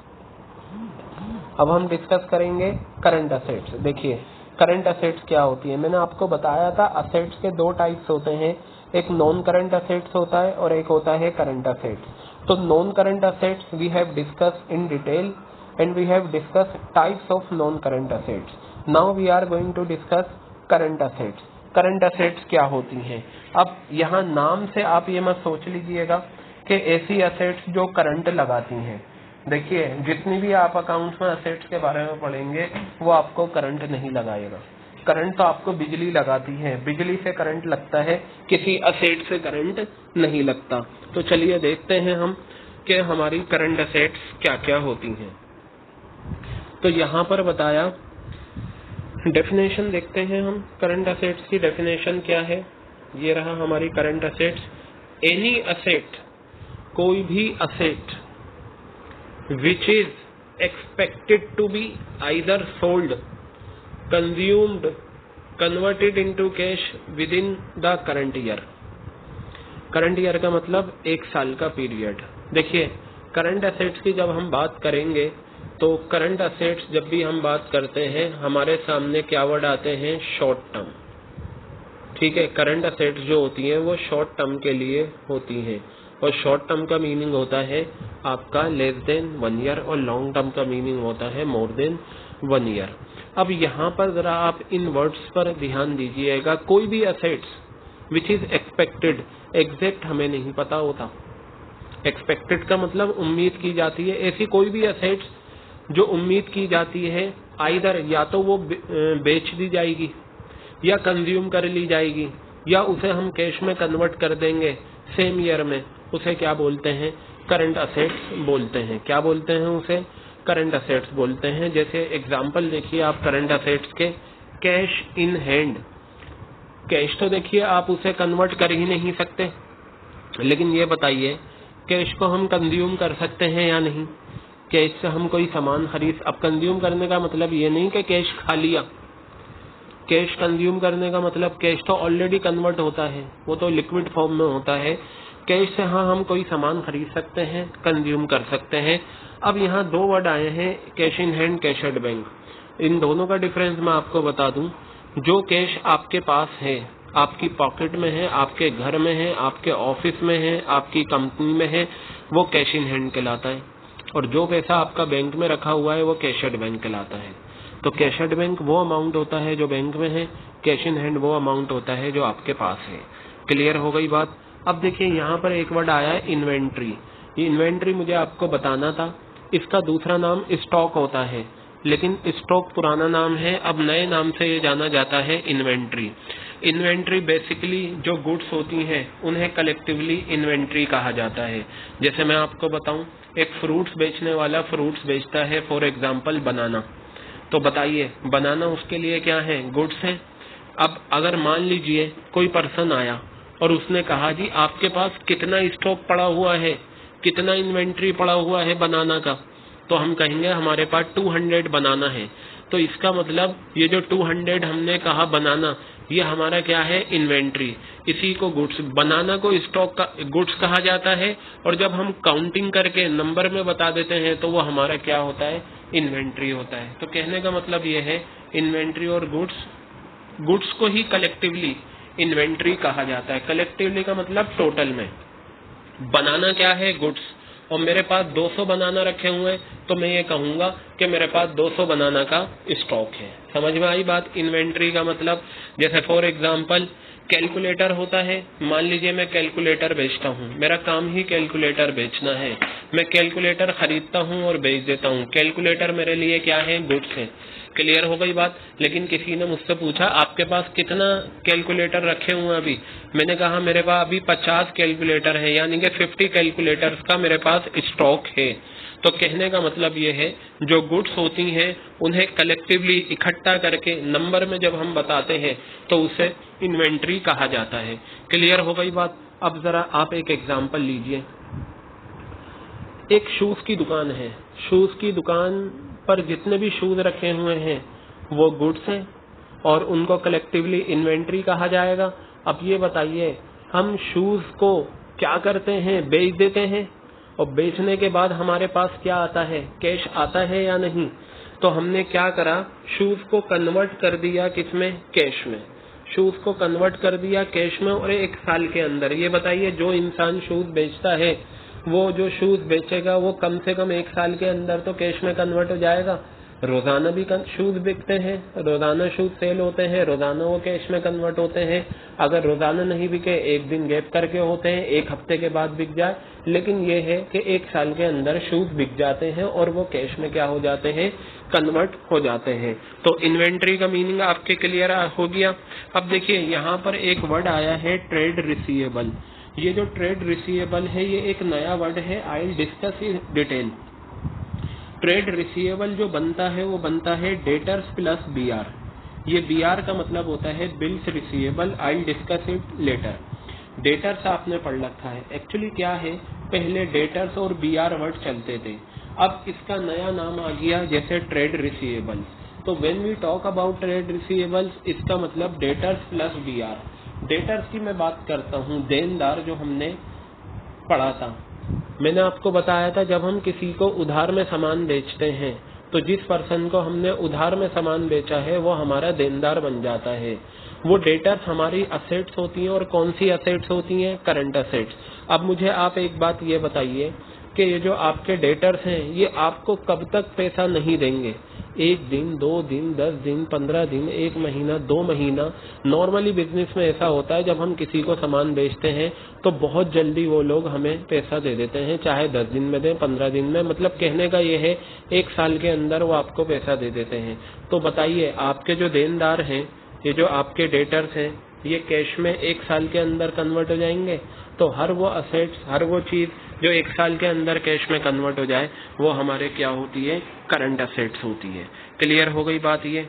अब हम डिस्कस करेंगे करंट असेट्स। देखिए करंट असेट्स क्या होती है, मैंने आपको बताया था असेट्स के 2 टाइप्स होते हैं, एक नॉन करंट असेट्स होता है और एक होता है करंट असेट्स। तो non current assets we have discuss in detail and we have discuss types of non current assets. Now we are going to discuss current assets. Current assets क्या होती हैं। अब यहाँ नाम से आप ये मत सोच लीजिएगा कि ऐसी असेट्स जो करंट लगाती हैं। देखिए जितनी भी आप अकाउंट्स में असेट्स के बारे में पढ़ेंगे वो आपको करंट नहीं लगाएगा। करंट तो आपको बिजली लगाती है, बिजली से करंट लगता है, किसी असेट से करंट नहीं लगता। तो चलिए देखते हैं हम कि हमारी करंट असेट्स क्या क्या होती हैं। तो यहाँ पर बताया, डेफिनेशन देखते हैं हम करंट असेट्स की। डेफिनेशन क्या है, ये रहा हमारी करंट असेट्स। एनी असेट, कोई भी asset which is expected to be either sold, consumed, converted into cash within the current year। Current year का मतलब 1 साल का पीरियड। देखिए करंट असेट्स की जब हम बात करेंगे तो करंट असेट्स जब भी हम बात करते हैं हमारे सामने क्या वर्ड आते हैं, शॉर्ट टर्म। ठीक है, करंट असेट्स जो होती हैं वो शॉर्ट टर्म के लिए होती हैं, और शॉर्ट टर्म का मीनिंग होता है आपका लेस देन 1 ईयर और लॉन्ग टर्म का मीनिंग होता है मोर देन 1 ईयर। अब यहाँ पर जरा आप इन वर्ड्स पर ध्यान दीजिएगा। कोई भी assets which is expected. Exact हमें नहीं पता होता। एक्सपेक्टेड का मतलब उम्मीद की जाती है। ऐसी कोई भी असेट्स जो उम्मीद की जाती है, आइदर या तो वो बेच दी जाएगी या कंज्यूम कर ली जाएगी या उसे हम कैश में कन्वर्ट कर देंगे सेम ईयर में, उसे क्या बोलते हैं? करंट असेट्स बोलते हैं। क्या बोलते हैं उसे? करंट असेट्स बोलते हैं। जैसे एग्जांपल देखिए आप करंट असेट्स के, कैश इन हैंड। कैश तो देखिए आप उसे कन्वर्ट कर ही नहीं सकते, लेकिन ये बताइए कैश को हम कंज्यूम कर सकते हैं या नहीं? कैश से हम कोई सामान खरीद, अब कंज्यूम करने का मतलब ये नहीं कि कैश खा लिया। कैश कंज्यूम करने का मतलब कैश तो ऑलरेडी कन्वर्ट होता है, वो तो लिक्विड फॉर्म में होता है। कैश से हाँ हम कोई सामान खरीद सकते हैं, कंज्यूम कर सकते हैं। अब यहाँ दो वर्ड आए हैं, cash in hand, cash at bank. इन दोनों का डिफरेंस मैं आपको बता दूं। जो कैश आपके पास है, आपकी पॉकेट में है, आपके घर में है, आपके ऑफिस में है, आपकी कंपनी में है, वो कैश इन हैंड कहलाता है। और जो पैसा आपका बैंक में रखा हुआ है वो कैश एट बैंक कहलाता है। तो कैश एट बैंक वो अमाउंट होता है जो बैंक में है, कैश इन हैंड वो अमाउंट होता है जो आपके पास है। क्लियर हो गई बात? अब देखिए यहाँ पर एक वर्ड आया है इन्वेंट्री। ये इन्वेंट्री मुझे आपको बताना था। इसका दूसरा नाम स्टॉक होता है, लेकिन स्टॉक पुराना नाम है, अब नए नाम से ये जाना जाता है इन्वेंट्री। इन्वेंट्री बेसिकली जो गुड्स होती हैं उन्हें कलेक्टिवली इन्वेंट्री कहा जाता है। जैसे मैं आपको बताऊं, एक फ्रूट्स बेचने वाला फ्रूट्स बेचता है, फॉर एग्जांपल बनाना। तो बताइए बनाना उसके लिए क्या है? गुड्स है। अब अगर मान लीजिए कोई पर्सन आया और उसने कहा जी आपके पास कितना स्टॉक पड़ा हुआ है, कितना इन्वेंट्री पड़ा हुआ है बनाना का, तो हम कहेंगे हमारे पास 200 बनाना है। तो इसका मतलब ये जो 200 हमने कहा बनाना, ये हमारा क्या है? इन्वेंट्री। इसी को गुड्स, बनाना को स्टॉक का गुड्स कहा जाता है, और जब हम काउंटिंग करके नंबर में बता देते हैं तो वो हमारा क्या होता है? इन्वेंट्री होता है। तो कहने का मतलब ये है इन्वेंट्री और गुड्स को ही कलेक्टिवली इन्वेंट्री कहा जाता है। कलेक्टिवली का मतलब टोटल में। बनाना क्या है? गुड्स। और मेरे पास 200 बनाना रखे हुए हैं, तो मैं ये कहूंगा कि मेरे पास 200 बनाना का स्टॉक है। समझ में आई बात? इन्वेंट्री का मतलब, जैसे फॉर एग्जांपल कैलकुलेटर होता है। मान लीजिए मैं कैलकुलेटर बेचता हूँ, मेरा काम ही कैलकुलेटर बेचना है। मैं कैलकुलेटर खरीदता हूँ और बेच देता हूँ। कैलकुलेटर मेरे लिए क्या है? गुड्स है। क्लियर हो गई बात? लेकिन किसी ने मुझसे पूछा आपके पास कितना कैलकुलेटर रखे हुए हैं अभी? मैंने कहा मेरे पास अभी 50 कैलकुलेटर है, यानी कि 50 कैलकुलेटर्स का मेरे पास स्टॉक है। तो कहने का मतलब ये है जो गुड्स होती हैं उन्हें कलेक्टिवली इकट्ठा करके नंबर में जब हम बताते हैं तो उसे इन्वेंट्री कहा जाता है। क्लियर हो गई बात? अब जरा आप एक एग्जांपल लीजिए। एक शूज की दुकान है। शूज की दुकान पर जितने भी शूज रखे हुए हैं वो गुड्स हैं और उनको कलेक्टिवली इन्वेंट्री कहा जाएगा। अब ये बताइए हम शूज को क्या करते हैं? बेच देते हैं, और बेचने के बाद हमारे पास क्या आता है? कैश आता है या नहीं? तो हमने क्या करा? शूज को कन्वर्ट कर दिया किसमें? कैश में। शूज को कन्वर्ट कर दिया कैश में, और 1 साल के अंदर ये बताइए जो इंसान शूज बेचता है वो जो शूज बेचेगा वो कम से कम 1 साल के अंदर तो कैश में कन्वर्ट हो जाएगा। रोजाना भी शूज बिकते हैं, रोजाना शूज सेल होते हैं, रोजाना वो कैश में कन्वर्ट होते हैं। अगर रोजाना नहीं बिके, 1 दिन गैप करके होते हैं, 1 हफ्ते के बाद बिक जाए, लेकिन ये है कि 1 साल के अंदर शूज बिक जाते हैं और वो कैश में क्या हो जाते हैं? कन्वर्ट हो जाते हैं। तो इन्वेंट्री का मीनिंग आपके क्लियर हो गया। अब देखिए यहाँ पर एक वर्ड आया है ट्रेड रिसीवेबल। ये जो ट्रेड रिसीवेबल है ये एक नया वर्ड है, I will discuss in detail. Trade receivable जो बनता है वो बनता है डेटर्स प्लस बीआर। ये बीआर का मतलब होता है bills receivable. I will discuss it later. Debtors आपने पढ़ रखा है। एक्चुअली क्या है, पहले डेटर्स और बीआर वर्ड चलते थे, अब इसका नया नाम आ गया जैसे ट्रेड रिसीवेबल। तो when we talk about trade receivables, इसका मतलब डेटर्स प्लस बीआर। डेटर्स की मैं बात करता हूँ, देनदार जो हमने पढ़ा था। मैंने आपको बताया था जब हम किसी को उधार में सामान बेचते हैं तो जिस पर्सन को हमने उधार में सामान बेचा है वो हमारा देनदार बन जाता है। वो डेटर्स हमारी असेट्स होती हैं। और कौन सी असेट्स होती हैं? Current assets. अब मुझे आप एक बात ये बताइए कि ये जो आपके डेटर्स हैं ये आपको कब तक पैसा नहीं देंगे? 1 दिन, 2 दिन, 10 दिन, 15 दिन, 1 महीना, 2 महीना। नॉर्मली बिजनेस में ऐसा होता है, जब हम किसी को सामान बेचते हैं तो बहुत जल्दी वो लोग हमें पैसा दे देते हैं, चाहे 10 दिन में दें, 15 दिन में, मतलब कहने का ये है 1 साल के अंदर वो आपको पैसा दे देते हैं। तो बताइए, आपके जो देनदार हैं, ये जो आपके डेटर्स हैं, ये कैश में 1 साल के अंदर कन्वर्ट हो जाएंगे। तो हर वो असेट्स, हर वो चीज जो 1 साल के अंदर कैश में कन्वर्ट हो जाए, वो हमारे क्या होती है, करंट असेट्स होती है। क्लियर हो गई बात ये।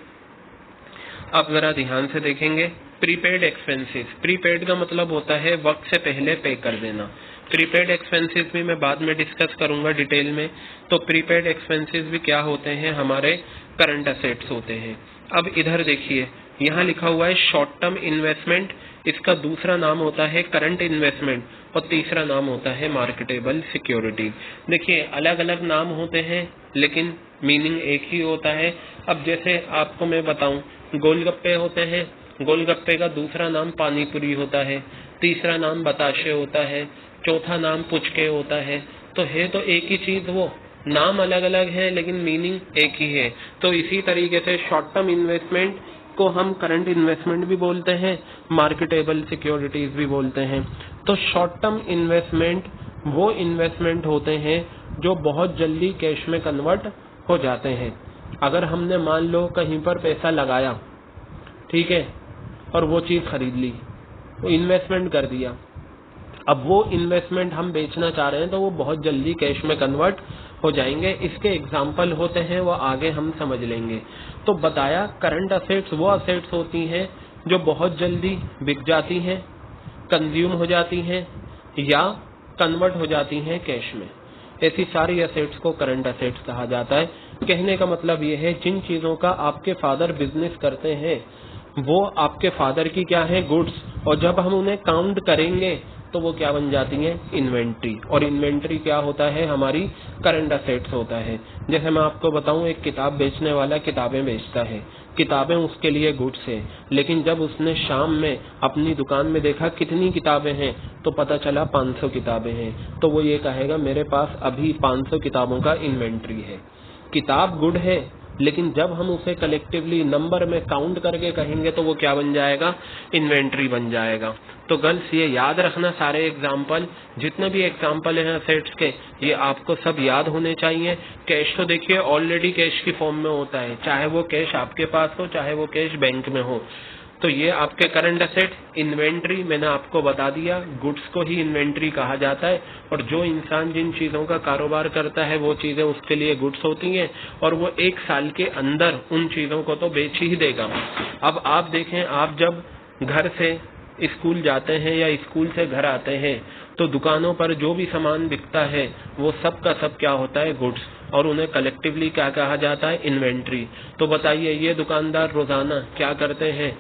अब जरा ध्यान से देखेंगे, प्रीपेड एक्सपेंसेस। प्रीपेड का मतलब होता है वक्त से पहले पे कर देना। प्रीपेड एक्सपेंसेस भी मैं बाद में डिस्कस करूंगा डिटेल में। तो प्रीपेड एक्सपेंसेस भी क्या होते हैं, हमारे करंट असेट्स होते हैं। अब इधर देखिए, यहाँ लिखा हुआ है शॉर्ट टर्म इन्वेस्टमेंट, इसका दूसरा नाम होता है करंट इन्वेस्टमेंट और तीसरा नाम होता है मार्केटेबल सिक्योरिटी। देखिए, अलग अलग नाम होते हैं लेकिन मीनिंग एक ही होता है। अब जैसे आपको मैं बताऊं, गोलगप्पे होते हैं, गोलगप्पे का दूसरा नाम पानीपुरी होता है, तीसरा नाम बताशे होता है, चौथा नाम पुचके होता है। तो है तो एक ही चीज, वो नाम अलग अलग है लेकिन मीनिंग एक ही है। तो इसी तरीके से शॉर्ट टर्म इन्वेस्टमेंट को हम करंट इन्वेस्टमेंट भी बोलते हैं, मार्केटेबल सिक्योरिटीज भी बोलते हैं। तो शॉर्ट टर्म इन्वेस्टमेंट वो इन्वेस्टमेंट होते हैं जो बहुत जल्दी कैश में कन्वर्ट हो जाते हैं। अगर हमने मान लो कहीं पर पैसा लगाया, ठीक है, और वो चीज खरीद ली, वो इन्वेस्टमेंट कर दिया, अब वो इन्वेस्टमेंट हम बेचना चाह रहे हैं तो वो बहुत जल्दी कैश में कन्वर्ट हो जाएंगे। इसके एग्जाम्पल होते हैं, वो आगे हम समझ लेंगे। तो बताया, करंट असेट्स वो असेट्स होती हैं जो बहुत जल्दी बिक जाती हैं, कंज्यूम हो जाती हैं या कन्वर्ट हो जाती हैं कैश में। ऐसी सारी असेट्स को करंट असेट्स कहा जाता है। कहने का मतलब ये है, जिन चीजों का आपके फादर बिजनेस करते हैं वो आपके फादर की क्या है, गुड्स, और जब हम उन्हें काउंट करेंगे तो वो क्या बन जाती है, इन्वेंट्री। और इन्वेंट्री क्या होता है, हमारी करंट असेट्स होता है। जैसे मैं आपको बताऊं, एक किताब बेचने वाला किताबें बेचता है, किताबें उसके लिए गुड्स है, लेकिन जब उसने शाम में अपनी दुकान में देखा कितनी किताबें हैं तो पता चला 500 किताबें हैं, तो वो ये कहेगा मेरे पास अभी 500 किताबों का इन्वेंट्री है। किताब गुड है, लेकिन जब हम उसे कलेक्टिवली नंबर में काउंट करके कहेंगे तो वो क्या बन जाएगा, इन्वेंट्री बन जाएगा। तो गर्ल्स, ये याद रखना, सारे एग्जाम्पल, जितने भी एग्जाम्पल हैं असेट्स के, ये आपको सब याद होने चाहिए। कैश तो देखिए ऑलरेडी कैश की फॉर्म में होता है, चाहे वो कैश आपके पास हो, चाहे वो कैश बैंक में हो। तो ये आपके करंट असेट। इन्वेंट्री मैंने आपको बता दिया, गुड्स को ही इन्वेंट्री कहा जाता है, और जो इंसान जिन चीजों का कारोबार करता है वो चीजें उसके लिए गुड्स होती हैं, और वो 1 साल के अंदर उन चीजों को तो बेच ही देगा। अब आप देखें, आप जब घर से स्कूल जाते हैं या स्कूल से घर आते हैं तो दुकानों पर जो भी सामान बिकता है वो सब का सब क्या होता है, गुड्स, और उन्हें कलेक्टिवली क्या कहा जाता है, इन्वेंट्री। तो बताइए, ये दुकानदार रोजाना क्या करते हैं,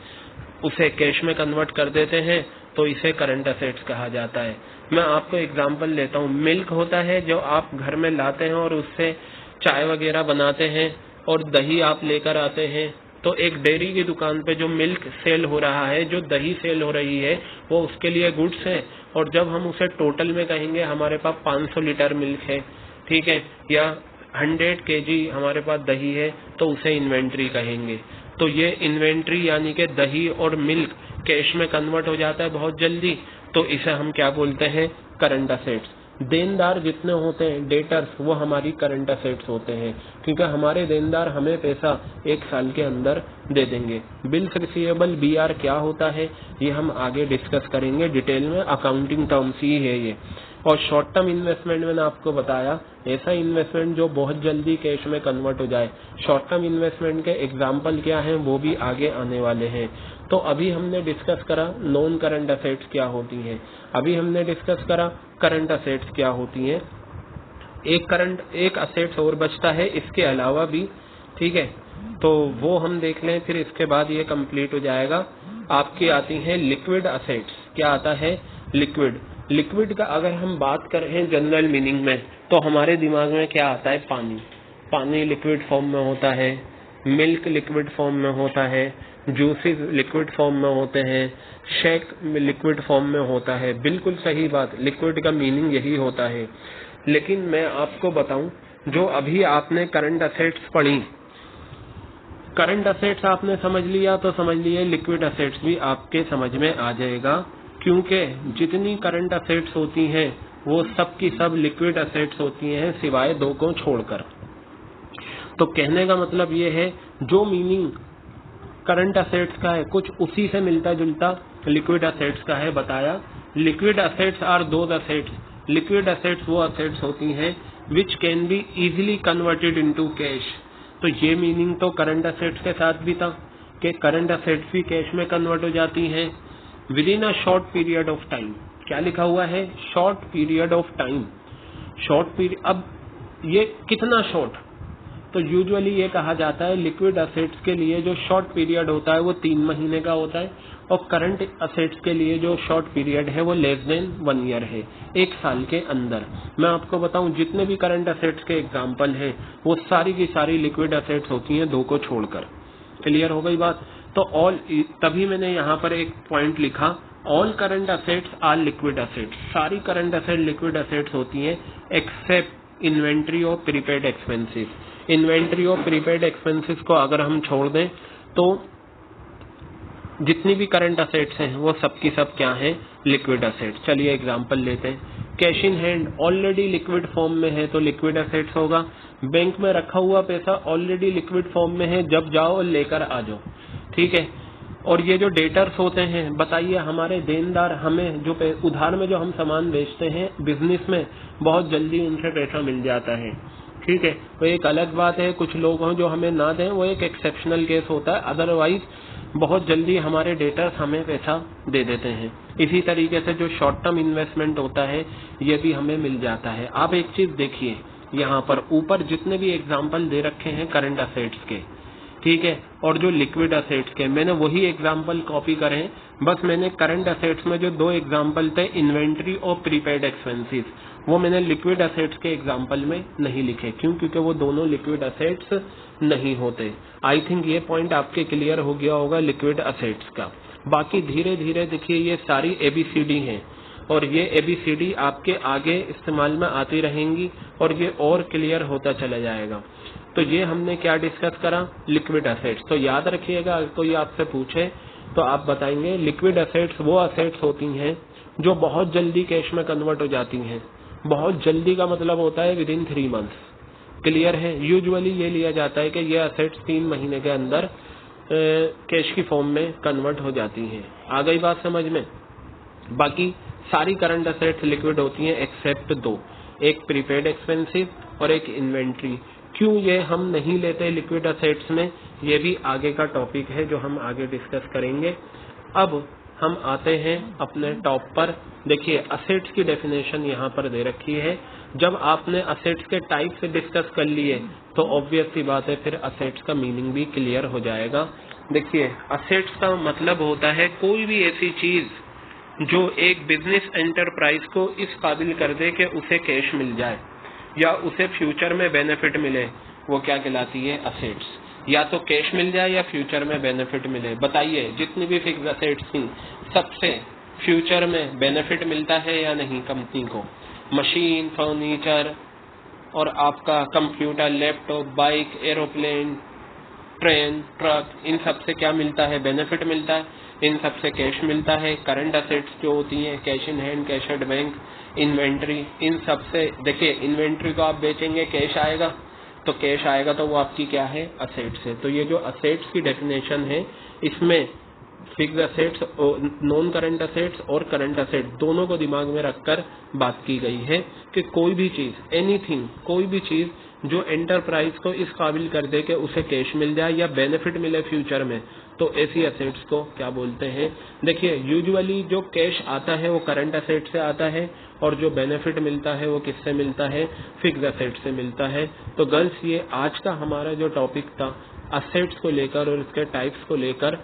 उसे कैश में कन्वर्ट कर देते हैं, तो इसे करंट असेट्स कहा जाता है। मैं आपको एग्जांपल लेता हूँ, मिल्क होता है जो आप घर में लाते हैं और उससे चाय वगैरह बनाते हैं, और दही आप लेकर आते हैं। तो एक डेयरी की दुकान पे जो मिल्क सेल हो रहा है, जो दही सेल हो रही है, वो उसके लिए गुड्स है। और जब हम उसे टोटल में कहेंगे, हमारे पास 500 लीटर मिल्क है, ठीक है, या 100 kg हमारे पास दही है, तो उसे इन्वेंट्री कहेंगे। तो ये इन्वेंट्री यानी कि दही और मिल्क कैश में कन्वर्ट हो जाता है बहुत जल्दी, तो इसे हम क्या बोलते हैं, करंट असेट्स। देनदार जितने होते हैं, डेटर्स, वो हमारी करंट असेट्स होते हैं, क्योंकि हमारे देनदार हमें पैसा 1 साल के अंदर दे देंगे। बिल्स रिसीवेबल, BR क्या होता है ये हम आगे डिस्कस करेंगे डिटेल में, अकाउंटिंग टर्म्स ही है ये। और शॉर्ट टर्म इन्वेस्टमेंट मैंने आपको बताया, ऐसा इन्वेस्टमेंट जो बहुत जल्दी कैश में कन्वर्ट हो जाए। शॉर्ट टर्म इन्वेस्टमेंट के एग्जाम्पल क्या हैं वो भी आगे आने वाले हैं। तो अभी हमने डिस्कस करा नॉन करंट असेट्स क्या होती हैं, अभी हमने डिस्कस करा करंट असेट्स क्या होती हैं। एक असेट्स और बचता है इसके अलावा भी, ठीक है, तो वो हम देख लें, फिर इसके बाद ये कंप्लीट हो जाएगा। आपकी आती है लिक्विड असेट्स। क्या आता है, लिक्विड। लिक्विड का अगर हम बात करें जनरल मीनिंग में, तो हमारे दिमाग में क्या आता है, पानी। पानी लिक्विड फॉर्म में होता है, मिल्क लिक्विड फॉर्म में होता है, जूसेस लिक्विड फॉर्म में होते हैं, शेक लिक्विड फॉर्म में होता है। बिल्कुल सही बात, लिक्विड का मीनिंग यही होता है। लेकिन मैं आपको बताऊं, जो अभी आपने करंट असेट्स पढ़ी, करंट असेट्स आपने समझ लिया तो समझ लिए लिक्विड असेट्स भी आपके समझ में आ जाएगा, क्योंकि जितनी करंट असेट्स होती हैं वो सब की सब लिक्विड असेट्स होती हैं सिवाय दो को छोड़कर। तो कहने का मतलब ये है जो मीनिंग करंट असेट्स का है कुछ उसी से मिलता जुलता लिक्विड असेट्स का है बताया। Liquid assets are those assets, liquid assets वो असेट्स होती हैं which can be easily converted into cash. तो ये मीनिंग तो करंट असेट्स के साथ भी था कि करंट असेट्स भी कैश में कन्वर्ट हो जाती हैं with in a short period of time. क्या लिखा हुआ है? Short period of time. Short period, अब ये कितना शॉर्ट? तो यूजुअली ये कहा जाता है लिक्विड असेट्स के लिए जो शॉर्ट पीरियड होता है वो 3 महीने का होता है, और करंट असेट्स के लिए जो शॉर्ट पीरियड है वो लेस देन 1 ईयर है, 1 साल के अंदर। मैं आपको बताऊं जितने भी करंट असेट्स के एग्जांपल हैं वो सारी की सारी लिक्विड असेट्स होती हैं, दो को छोड़कर। क्लियर हो गई बात? तो ऑल, तभी मैंने यहाँ पर एक पॉइंट लिखा, all current assets are liquid assets. सारी करंट असेट लिक्विड असेट्स होती हैं एक्सेप्ट इन्वेंट्री और प्रीपेड एक्सपेंसेस। इन्वेंट्री और प्रीपेड एक्सपेंसेस को अगर हम छोड़ दें तो जितनी भी करंट असेट्स हैं वो सब की सब क्या हैं? Liquid assets. चलिए एग्जांपल लेते हैं। Cash in hand already liquid form में है तो लिक्विड असेट्स होगा। बैंक में रखा हुआ पैसा ऑलरेडी लिक्विड फॉर्म में है, जब जाओ और लेकर आ जाओ, ठीक है। और ये जो डेटर्स होते हैं, बताइए हमारे देनदार हमें जो उधार में जो हम सामान बेचते हैं बिजनेस में, बहुत जल्दी उनसे पैसा मिल जाता है, ठीक है। तो एक अलग बात है कुछ लोग हों जो हमें ना दें, वो एक एक्सेप्शनल केस होता है, अदरवाइज बहुत जल्दी हमारे डेटर्स हमें पैसा दे देते हैं। इसी तरीके से जो शॉर्ट टर्म इन्वेस्टमेंट होता है ये भी हमें मिल जाता है। आप एक चीज देखिए, यहाँ पर ऊपर जितने भी एग्जाम्पल दे रखे हैं करंट असेट्स के, ठीक है, और जो लिक्विड असेट्स के, मैंने वही एग्जाम्पल कॉपी करे, बस मैंने करंट असेट्स में जो 2 एग्जाम्पल थे इन्वेंट्री और प्रीपेड एक्सपेंसेस, वो मैंने लिक्विड असेट्स के एग्जाम्पल में नहीं लिखे। क्यों? क्योंकि वो दोनों लिक्विड असेट्स नहीं होते। आई थिंक ये पॉइंट आपके क्लियर हो गया होगा लिक्विड असेट्स का। बाकी धीरे धीरे देखिए ये सारी एबीसीडी हैं और ये एबीसीडी आपके आगे इस्तेमाल में आती रहेंगी और ये और क्लियर होता चला जाएगा। तो ये हमने क्या डिस्कस करा? Liquid assets. तो याद रखिएगा, कोई आपसे पूछे तो आप बताएंगे लिक्विड असेट्स वो असेट्स होती हैं जो बहुत जल्दी कैश में कन्वर्ट हो जाती हैं। बहुत जल्दी का मतलब होता है विद इन 3 मंथ्स। क्लियर है? यूजुअली ये लिया जाता है कि ये असेट्स 3 महीने के अंदर कैश की फॉर्म में कन्वर्ट हो जाती हैं। आ गई बात समझ में? बाकी सारी करंट असेट्स लिक्विड होती हैं एक्सेप्ट 2, एक प्रीपेड एक्सपेंसिव और एक इन्वेंट्री। क्यों ये हम नहीं लेते लिक्विड असेट्स में, ये भी आगे का टॉपिक है जो हम आगे डिस्कस करेंगे। अब हम आते हैं अपने टॉप पर। देखिए असेट्स की डेफिनेशन यहाँ पर दे रखी है। जब आपने असेट्स के टाइप से डिस्कस कर लिए तो ऑब्वियस सी बात है फिर असेट्स का मीनिंग भी क्लियर हो जाएगा। देखिए असेट्स का मतलब होता है कोई भी ऐसी चीज जो एक बिजनेस एंटरप्राइज को इस काबिल कर दे कि उसे कैश मिल जाए या उसे फ्यूचर में बेनिफिट मिले, वो क्या कहलाती है? असेट्स। या तो कैश मिल जाए या फ्यूचर में बेनिफिट मिले। बताइए जितनी भी फिक्स असेट्स थी सबसे फ्यूचर में बेनिफिट मिलता है या नहीं कंपनी को? मशीन, फर्नीचर और आपका computer, laptop, bike, aeroplane, train, truck, इन सब से क्या मिलता है? बेनिफिट मिलता है। इन सब से कैश मिलता है। करंट असेट्स जो होती हैं cash in hand, cash at bank, inventory, इन सब से देखिए इन्वेंट्री को आप बेचेंगे कैश आएगा, तो कैश आएगा तो वो आपकी क्या है? असेट्स है। तो ये जो असेट्स की डेफिनेशन है इसमें fix assets, non current assets और करंट असेट्स दोनों को दिमाग में रखकर बात की गई है कि कोई भी चीज, एनीथिंग, कोई भी चीज जो एंटरप्राइज को इस काबिल कर दे कि उसे कैश मिल जाए या बेनिफिट मिले फ्यूचर में, तो ऐसी असेट्स को क्या बोलते हैं? देखिए यूजुअली जो कैश आता है वो करंट असेट से आता है और जो बेनिफिट मिलता है वो किससे मिलता है? फिक्स असेट से मिलता है। तो गर्ल्स ये आज का हमारा जो टॉपिक था असेट्स को लेकर और इसके टाइप्स को लेकर,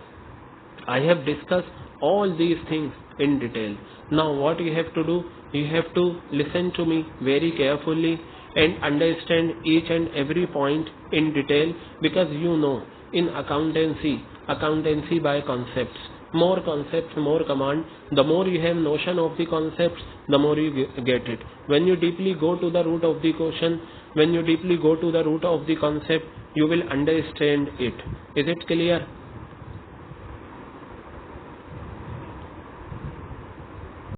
I have discussed all these things in detail. Now what you have to do? You have to listen to me very carefully and understand each and every point in detail, because you know in accountancy by concepts, more concepts, more command. The more you have notion of the concepts, the more you get it. When you deeply go to the root of the question, when you deeply go to the root of the concept, you will understand it. Is it clear?